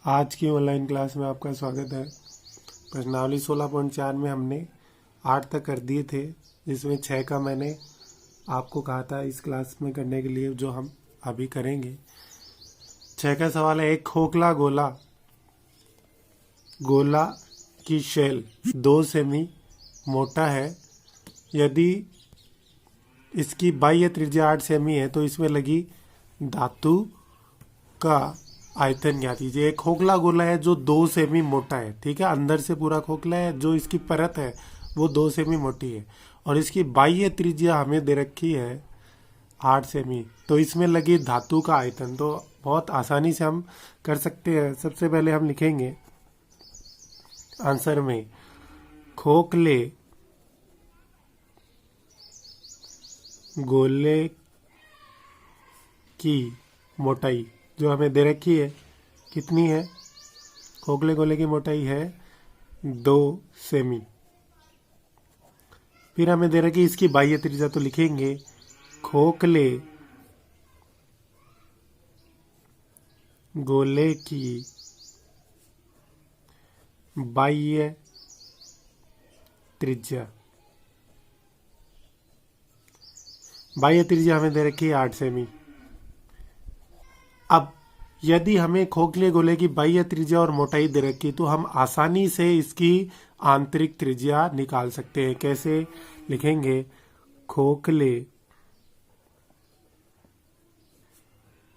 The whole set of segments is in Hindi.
आज की ऑनलाइन क्लास में आपका स्वागत है। प्रश्नावली 16.4 में हमने 8 तक कर दिए थे, जिसमें 6 का मैंने आपको कहा था इस क्लास में करने के लिए, जो हम अभी करेंगे। 6 का सवाल है, एक खोखला गोला की शेल 2 सेमी मोटा है। यदि इसकी बाह्य त्रिज्या 8 सेमी है तो इसमें लगी धातु का आयतन ज्ञात कीजिए। एक खोखला गोला है जो 2 सेमी मोटा है, ठीक है, अंदर से पूरा खोखला है, जो इसकी परत है वो 2 सेमी मोटी है, और इसकी बाह्य त्रिज्या हमें दे रखी है 8 सेमी। तो इसमें लगी धातु का आयतन तो बहुत आसानी से हम कर सकते हैं। सबसे पहले हम लिखेंगे आंसर में, खोखले गोले की मोटाई जो हमें दे रखी है कितनी है। खोखले गोले की मोटाई है 2 सेमी। फिर हमें दे रखी इसकी बाह्य त्रिज्या, तो लिखेंगे खोखले गोले की बाह्य त्रिज्या हमें दे रखी है 8 सेमी। अब यदि हमें खोखले गोले की बाह्य त्रिज्या और मोटाई दे रखी तो हम आसानी से इसकी आंतरिक त्रिज्या निकाल सकते हैं। कैसे लिखेंगे, खोखले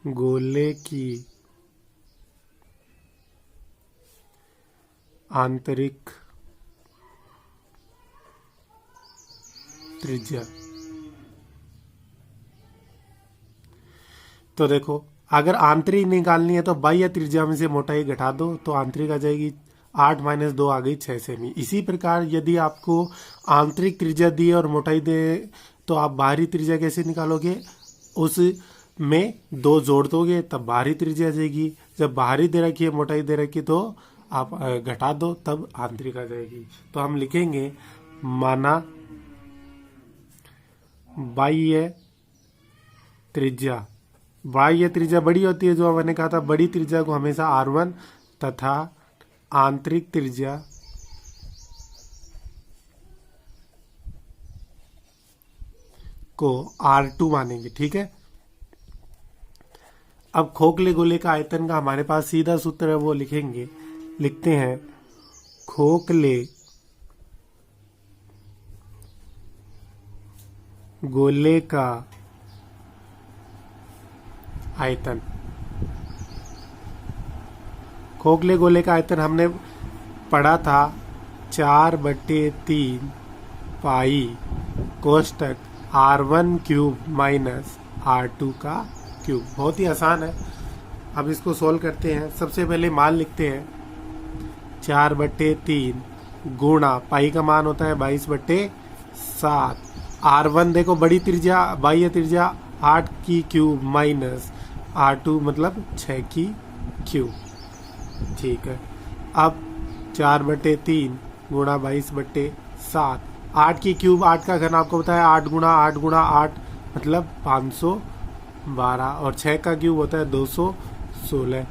गोले की आंतरिक त्रिज्या। तो देखो, अगर आंतरिक निकालनी है तो बाह्य त्रिज्या में से मोटाई घटा दो तो आंतरिक आ जाएगी। 8 - 2 आ गई 6 सेमी। इसी प्रकार यदि आपको आंतरिक त्रिज्या दी और मोटाई दे तो आप बाहरी त्रिज्या कैसे निकालोगे, उसमें 2 जोड़ दोगे तब बाहरी त्रिज्या आ जाएगी। जब बाहरी दे रखी है, मोटाई दे रखी, तो आप घटा दो तब आंतरिक आ जाएगी। तो हम लिखेंगे, माना बाह्य त्रिज्या बड़ी होती है, जो मैंने कहा था, बड़ी त्रिज्या को हमेशा R1 तथा आंतरिक त्रिज्या को R2 मानेंगे, ठीक है। अब खोखले गोले का आयतन का हमारे पास सीधा सूत्र है, वो लिखते हैं खोखले गोले का आयतन। खोखले गोले का आयतन हमने पढ़ा था 4/3 पाई कोष्टक R1 क्यूब माइनस R2 का क्यूब। बहुत ही आसान है। अब इसको सोल्व करते हैं। सबसे पहले मान लिखते हैं, 4/3 गुणा पाई का मान होता है 22/7। R1 देखो बड़ी त्रिज्या, बाह्य त्रिज्या 8 की क्यूब माइनस R2 मतलब 6 की क्यूब, ठीक है। अब 4/3 गुणा 22/7। 8 की क्यूब, 8 का घन आपको बताया 8 गुणा 8 गुणा 8 मतलब 512, और 6 का क्यूब होता है 216।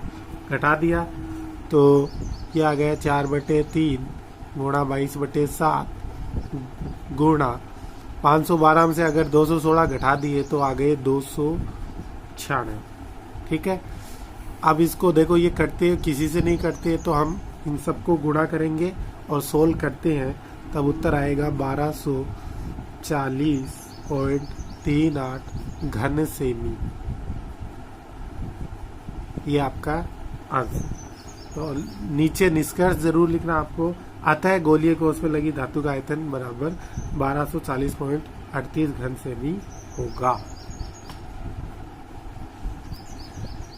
घटा दिया तो ये आ गया 4/3 गुणा 22/7 गुणा 512 में से अगर 216 घटा दिए तो आ गए 296, ठीक है। अब इसको देखो, ये करते किसी से नहीं करते, तो हम इन सबको गुणा करेंगे और सोल्व करते हैं, तब उत्तर आएगा 1240.38 घन सेमी। ये आपका आंसर। तो नीचे निष्कर्ष जरूर लिखना आपको। अतः गोलीय कोष में लगी धातु का आयतन बराबर 1240.38 घन सेमी होगा।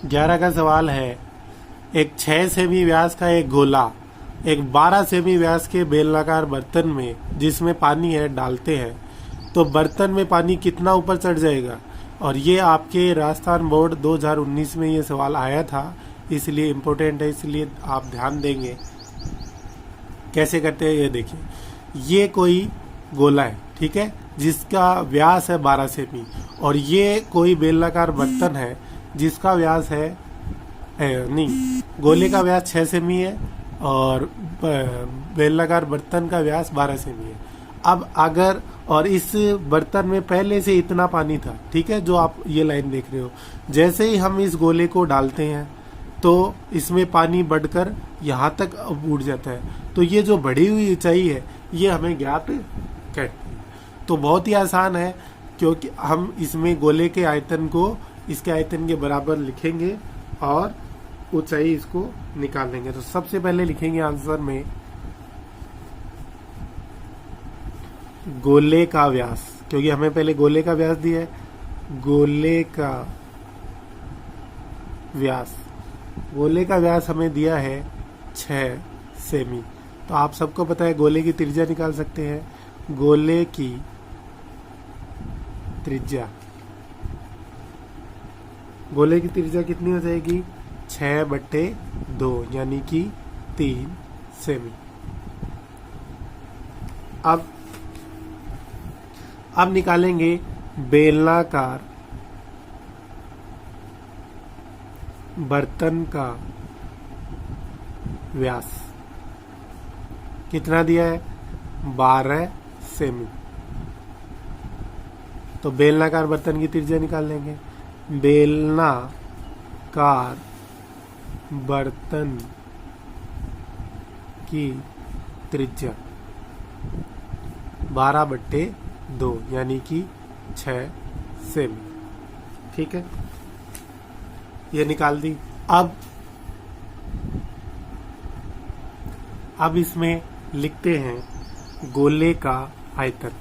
11 का सवाल है, एक 6 सेमी व्यास का एक गोला एक 12 सेमी व्यास के बेलनाकार बर्तन में, जिसमें पानी है, डालते हैं तो बर्तन में पानी कितना ऊपर चढ़ जाएगा। और ये आपके राजस्थान बोर्ड 2019 में ये सवाल आया था, इसलिए इम्पोर्टेंट है, इसलिए आप ध्यान देंगे। कैसे करते हैं ये देखिए। ये कोई गोला है, ठीक है, जिसका व्यास है 12 सेमी, और ये कोई बेलनाकार बर्तन है जिसका व्यास है नहीं, गोले का व्यास 6 सेमी है और बेलनाकार बर्तन का व्यास 12 सेमी है। अब अगर और इस बर्तन में पहले से इतना पानी था, ठीक है, जो आप ये लाइन देख रहे हो, जैसे ही हम इस गोले को डालते हैं तो इसमें पानी बढ़कर यहाँ तक उठ जाता है। तो ये जो बढ़ी हुई ऊंचाई है ये हमें ज्ञात करनी है। तो बहुत ही आसान है, क्योंकि हम इसमें गोले के आयतन को इसके आयतन के बराबर लिखेंगे और ऊंचाई इसको निकालेंगे। तो सबसे पहले लिखेंगे आंसर में गोले का व्यास, क्योंकि हमें पहले गोले का व्यास दिया है। गोले का व्यास हमें दिया है 6 सेमी। तो आप सबको पता है गोले की त्रिज्या निकाल सकते हैं। गोले की त्रिज्या कितनी हो जाएगी? 6/2 यानी कि 3 सेमी। अब निकालेंगे बेलनाकार बर्तन का व्यास। कितना दिया है? 12 सेमी। तो बेलनाकार बर्तन की त्रिज्या निकाल लेंगे। बेलनाकार बर्तन की त्रिज्या 12/2 यानी कि 6 सेमी। ठीक है, ये निकाल दी। अब इसमें लिखते हैं गोले का आयतन।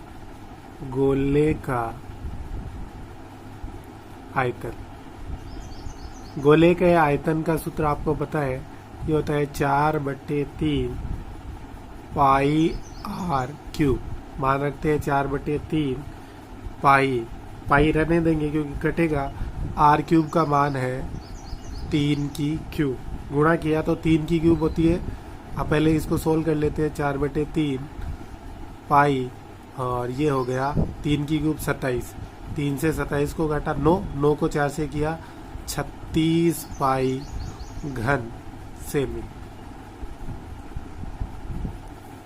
गोले के आयतन का सूत्र आपको पता है, ये होता है 4/3 पाई r क्यूब। मान रखते हैं 4/3 पाई रहने देंगे क्योंकि कटेगा। r क्यूब का मान है 3 की क्यूब, गुणा किया तो 3 की क्यूब होती है। अब पहले इसको सोल्व कर लेते हैं। 4/3 पाई और ये हो गया 3 की क्यूब 27। 3 से 27 को घटा 9 को 4 से किया 36 पाई घन सेमी।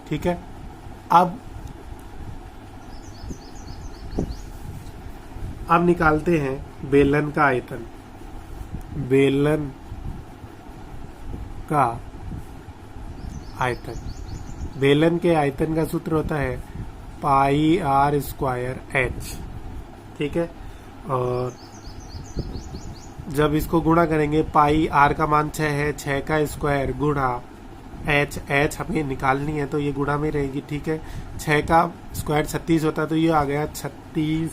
ठीक है, अब निकालते हैं बेलन का आयतन। बेलन का आयतन, बेलन के आयतन का सूत्र होता है पाई r स्क्वायर h। ठीक है, और जब इसको गुणा करेंगे, पाई r का मान 6 है, 6 का स्क्वायर गुणा h हमें निकालनी है तो ये गुणा में रहेगी। ठीक है, 6 का स्क्वायर 36 होता है तो ये आ गया 36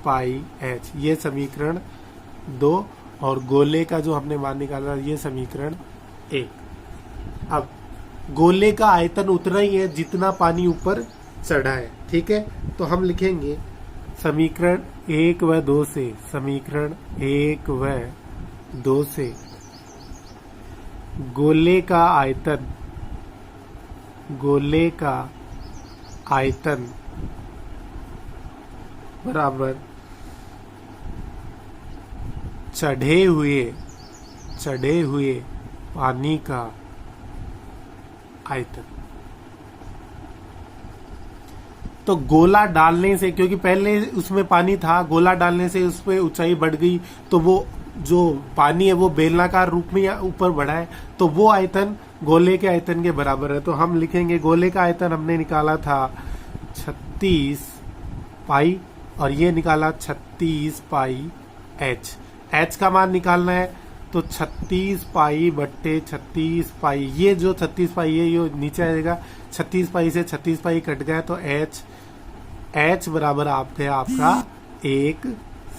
पाई h। ये समीकरण 2 और गोले का जो हमने मान निकाला ये समीकरण 1। अब गोले का आयतन उतना ही है जितना पानी ऊपर चढ़ा है। ठीक है, तो हम लिखेंगे समीकरण 1 व 2 से, समीकरण 1 व 2 से गोले का आयतन बराबर चढ़े हुए पानी का आयतन। तो गोला डालने से, क्योंकि पहले उसमें पानी था, गोला डालने से उस पर ऊंचाई बढ़ गई तो वो जो पानी है वो बेलनाकार रूप में ऊपर बढ़ा है, तो वो आयतन गोले के आयतन के बराबर है। तो हम लिखेंगे गोले का आयतन हमने निकाला था 36 पाई और ये निकाला 36 पाई h का मान निकालना है तो 36 पाई बट्टे 36 पाई, ये जो 36 पाई है ये नीचे आएगा। 36 पाई से 36 पाई कट गया तो h बराबर आपका 1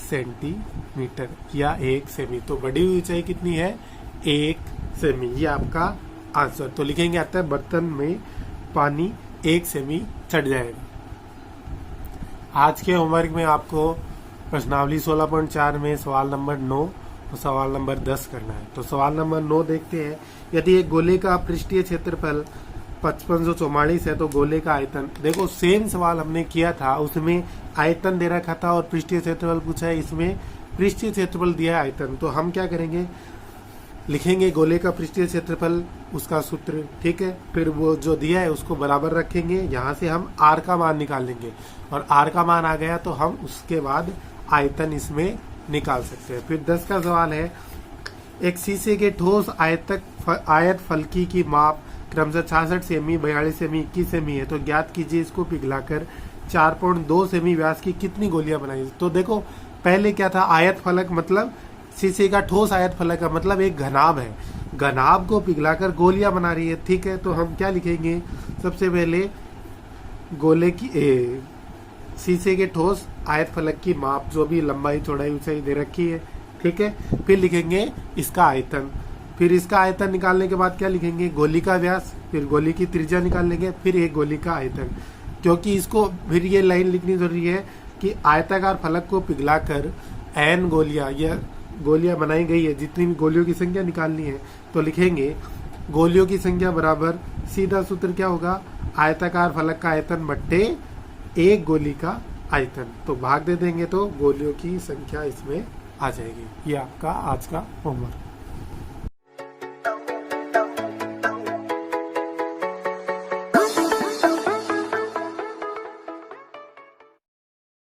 सेंटीमीटर या 1 सेमी। तो बढ़ी हुई ऊंचाई कितनी है? 1 सेमी। ये आपका आंसर। तो लिखेंगे आता है बर्तन में पानी 1 सेमी चढ़ जाएगा। आज के होमवर्क में आपको प्रश्नावली 16.4 में सवाल नंबर 9 और सवाल नंबर 10 करना है। तो सवाल नंबर 9 देखते हैं। यदि एक गोले का पृष्ठीय क्षेत्रफल 5544 है तो गोले का आयतन। देखो सेम सवाल हमने किया था, उसमें आयतन दे रखा था और पृष्ठीय क्षेत्रफल पूछा है, इसमें पृष्ठीय क्षेत्रफल दिया है आयतन। तो हम क्या करेंगे, लिखेंगे गोले का पृष्ठीय क्षेत्रफल, उसका सूत्र, ठीक है। फिर वो जो दिया है उसको बराबर रखेंगे, यहाँ से हम आर का मान निकाल लेंगे और आर का मान आ गया तो हम उसके बाद आयतन इसमें निकाल सकते हैं। फिर 10 का सवाल है, एक शीशे के ठोस आयत फलकी की माप क्रमशः 66 सेमी, 42 सेमी, 21 सेमी है, तो ज्ञात कीजिए इसको पिघलाकर 4.2 सेमी व्यास की कितनी गोलियां बनाई। तो देखो पहले क्या था, आयत फलक मतलब शीशे का ठोस आयत फलक का मतलब एक घनाभ है, घनाभ को पिघलाकर गोलियां बना रही है, ठीक है। तो हम क्या लिखेंगे, सबसे पहले गोले की शीशे के ठोस आयत फलक की माप, जो भी लंबाई चौड़ाई ऊंचाई दे रखी है, ठीक है। फिर लिखेंगे इसका आयतन, फिर इसका आयतन निकालने के बाद क्या लिखेंगे, गोली का व्यास, फिर गोली की त्रिज्या निकाल लेंगे, फिर एक गोली का आयतन। क्योंकि इसको फिर ये लाइन लिखनी जरूरी है कि आयताकार फलक को पिघलाकर n गोलियां या गोलियां बनाई गई है, जितनी भी गोलियों की संख्या निकालनी है तो लिखेंगे गोलियों की संख्या बराबर, सीधा सूत्र क्या होगा, आयताकार फलक का आयतन बट्टे एक गोली का आयतन। तो भाग दे देंगे तो गोलियों की संख्या इसमें आ जाएगी। ये आपका आज का होमवर्क।